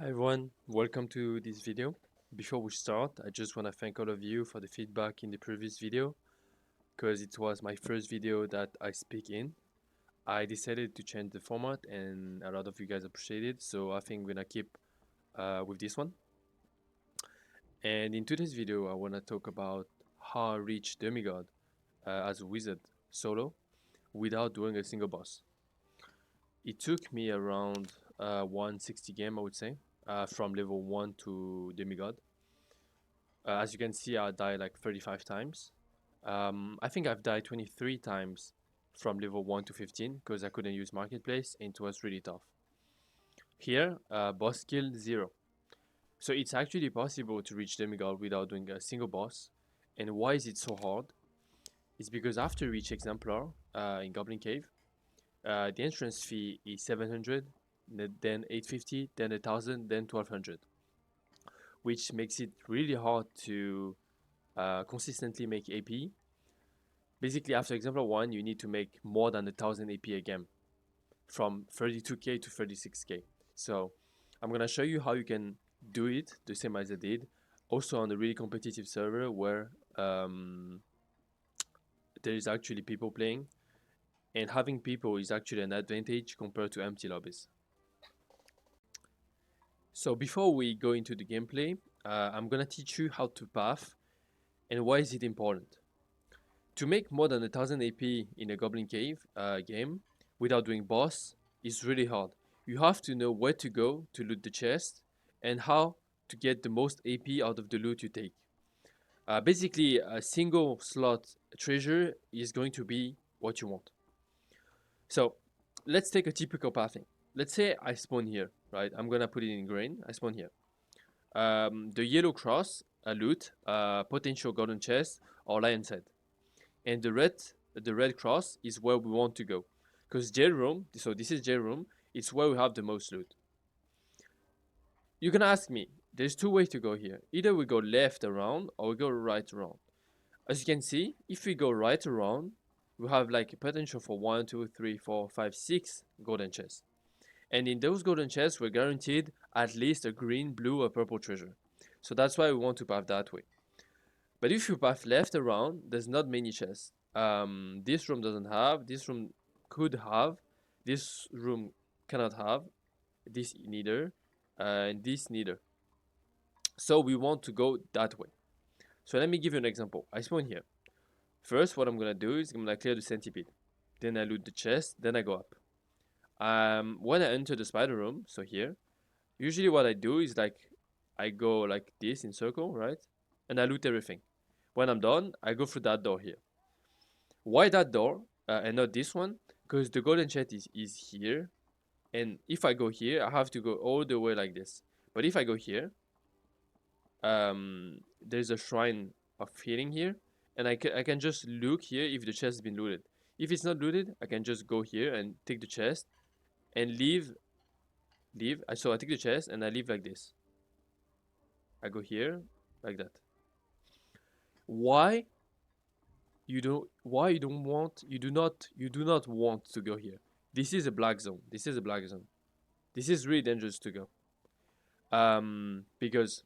Hi everyone, welcome to this video. Before we start, I just want to thank all of you for the feedback in the previous video because it was my first video that I speak in. I decided to change the format and a lot of you guys appreciate it, so I think we're gonna keep with this one. And in today's video, I want to talk about how I reach demigod as a wizard solo without doing a single boss. It took me around 160 game, I would say, from level 1 to demigod. As you can see, I died like 35 times. I think I've died 23 times from level 1 to 15 because I couldn't use marketplace and it was really tough. Here, boss kill 0. So it's actually possible to reach demigod without doing a single boss. And why is it so hard? It's because after you reach exemplar in Goblin Cave, the entrance fee is 700, then 850, then 1000, then 1200, which makes it really hard to consistently make AP. Basically, after exemplar 1, you need to make more than 1000 AP again, from 32k to 36k. So I'm gonna show you how you can do it the same as I did, also on a really competitive server where there is actually people playing, and having people is actually an advantage compared to empty lobbies. So before we go into the gameplay, I'm gonna teach you how to path and why is it important. To make more than 1000 AP in a Goblin Cave game without doing boss is really hard. You have to know where to go to loot the chest and how to get the most AP out of the loot you take. Basically, a single slot treasure is going to be what you want. So let's take a typical pathing. Let's say I spawn here, right? I'm gonna put it in green. I spawn here. The yellow cross, a loot, potential golden chest, or lion's head. And the red cross is where we want to go, because jail room, so this is jail room, it's where we have the most loot. You can ask me, there's two ways to go here. Either we go left around or we go right around. As you can see, if we go right around, we have like a potential for 1, 2, 3, 4, 5, 6 golden chests. And in those golden chests, we're guaranteed at least a green, blue, or purple treasure. So that's why we want to path that way. But if you path left around, there's not many chests. This room doesn't have, this room could have, this room cannot have, this neither, and this neither. So we want to go that way. So let me give you an example. I spawn here. First, what I'm gonna do is I'm gonna clear the centipede. Then I loot the chest, then I go up. When I enter the spider room, so here, usually what I do is like, I go like this in circle, right? And I loot everything. When I'm done, I go through that door here. Why that door and not this one? Because the golden chest is here. And if I go here, I have to go all the way like this. But if I go here, there's a shrine of healing here. And I can just look here if the chest has been looted. If it's not looted, I can just go here and take the chest and leave. So I take the chest and I leave like this. I go here like that. Why you do not want to go here? This is a black zone. This is really dangerous to go. Because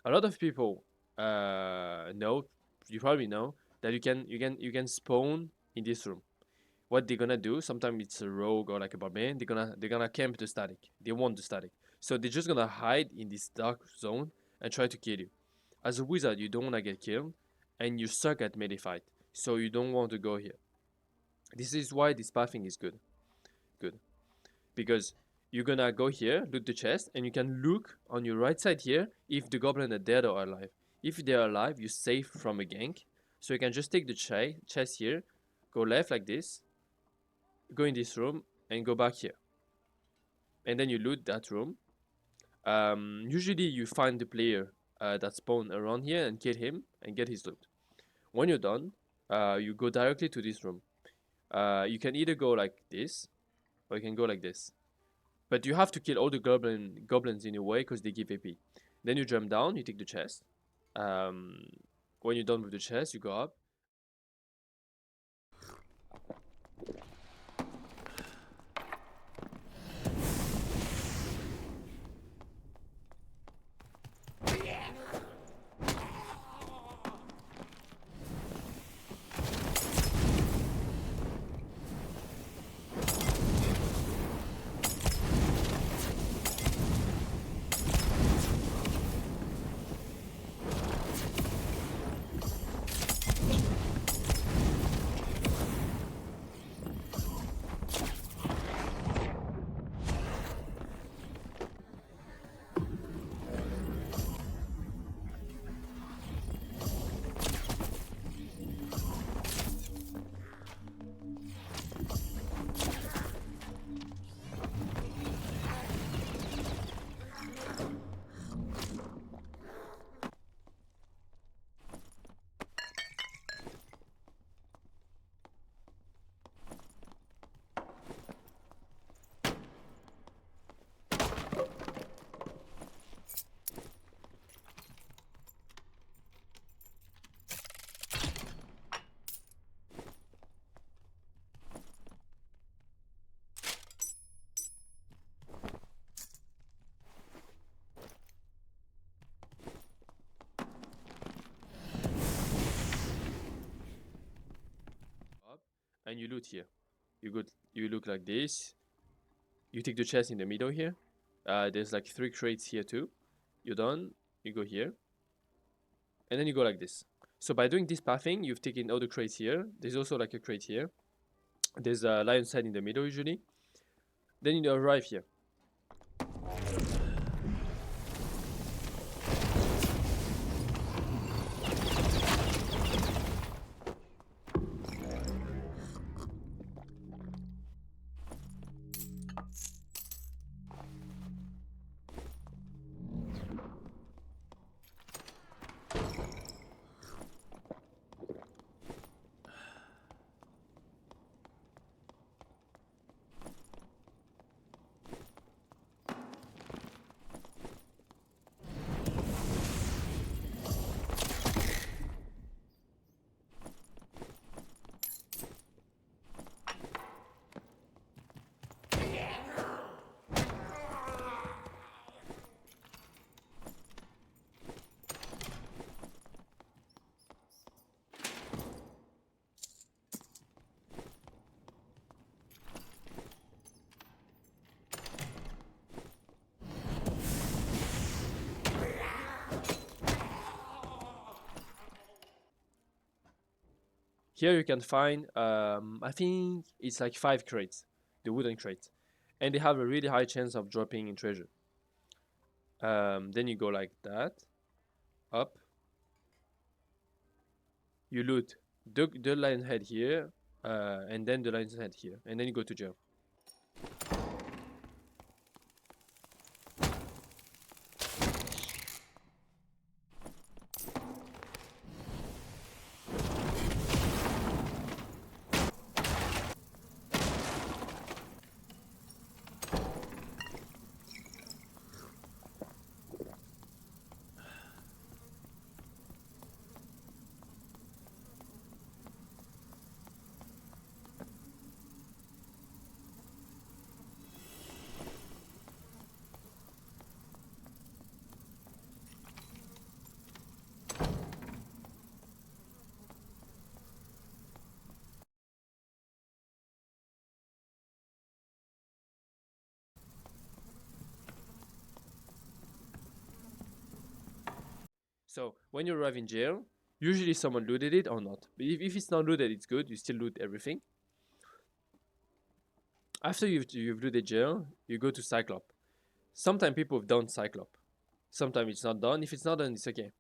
a lot of people know, you probably know, that you can spawn in this room. What they're gonna do, sometimes it's a rogue or like a barbarian, they're gonna camp the static. They want the static. So they're just gonna hide in this dark zone and try to kill you. As a wizard, you don't wanna get killed, and you suck at melee fight. So you don't want to go here. This is why this pathing is good. Because you're gonna go here, loot the chest, and you can look on your right side here if the goblin are dead or alive. If they're alive, you're safe from a gank. So you can just take the chest here, go left like this, go in this room, and go back here. And then you loot that room. Usually you find the player that spawned around here and kill him and get his loot. When you're done, you go directly to this room. You can either go like this, or you can go like this. But you have to kill all the goblins in your way because they give AP. Then you jump down, you take the chest. When you're done with the chest, you go up. and you loot here. You look like this. You take the chest in the middle here. There's like 3 crates here too. You're done. You go here, and then you go like this. So by doing this pathing, you've taken all the crates here. There's also like a crate here. There's a lion's head in the middle usually. Then you arrive here. Here you can find, I think it's like 5 crates, the wooden crates, and they have a really high chance of dropping in treasure. Then you go like that, up. You loot the lion head here, and then the lion's head here, and then you go to jail. So when you arrive in jail, usually someone looted it or not. But if it's not looted, it's good. You still loot everything. After you've looted jail, you go to Cyclop. Sometimes people have done Cyclop. Sometimes it's not done. If it's not done, it's okay.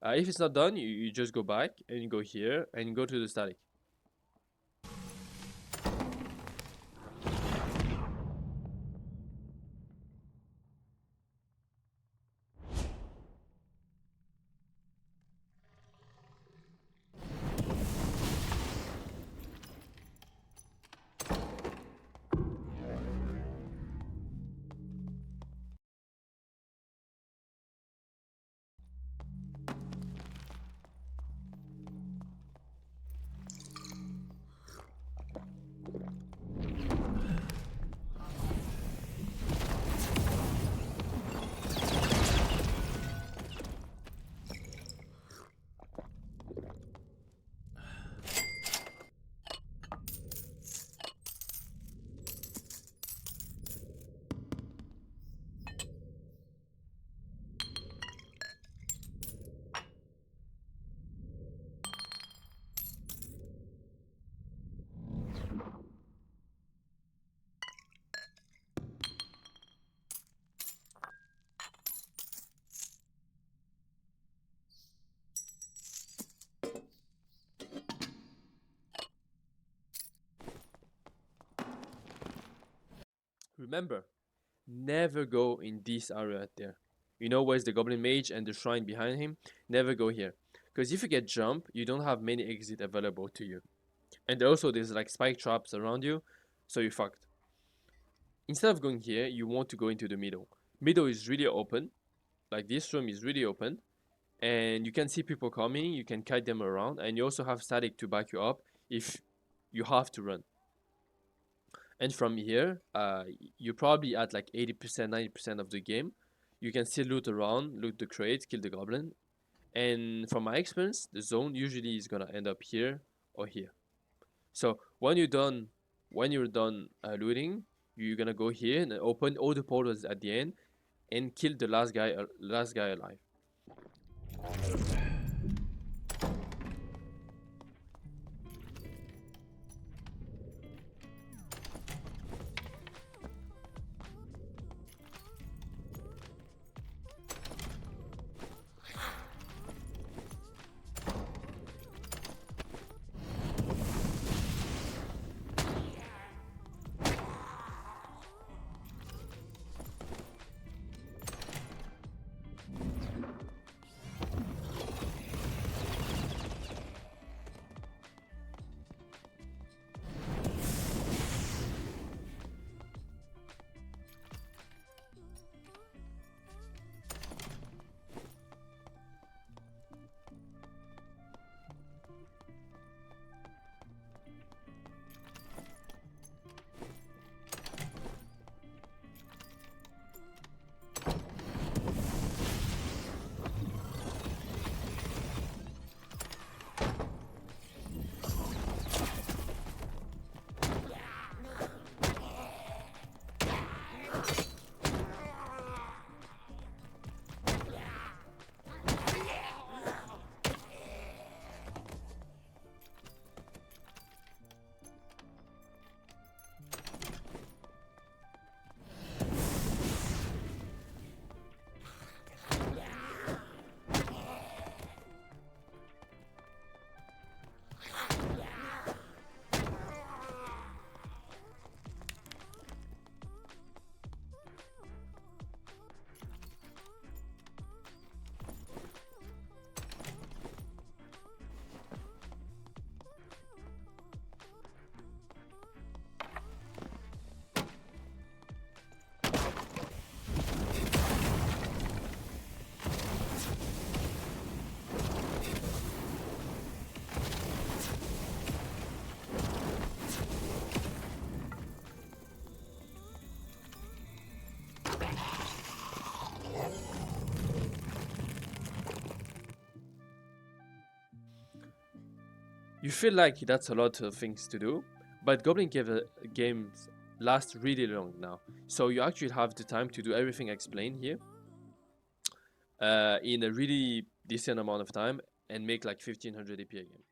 If it's not done, you just go back and you go here and you go to the static. Remember, never go in this area there. You know where's the goblin mage and the shrine behind him? Never go here. Because if you get jumped, you don't have many exits available to you. And also there's like spike traps around you, so you're fucked. Instead of going here, you want to go into the middle. Middle is really open. Like this room is really open. And you can see people coming, you can kite them around, and you also have static to back you up if you have to run. And from here, you're probably at like 80%, 90% of the game. You can still loot around, loot the crates, kill the goblin. And from my experience, the zone usually is gonna end up here or here. So When you're done, looting, you're gonna go here and open all the portals at the end and kill the last guy alive. You feel like that's a lot of things to do, but Goblin Cave games last really long now, so you actually have the time to do everything explained here in a really decent amount of time and make like 1500 AP a game.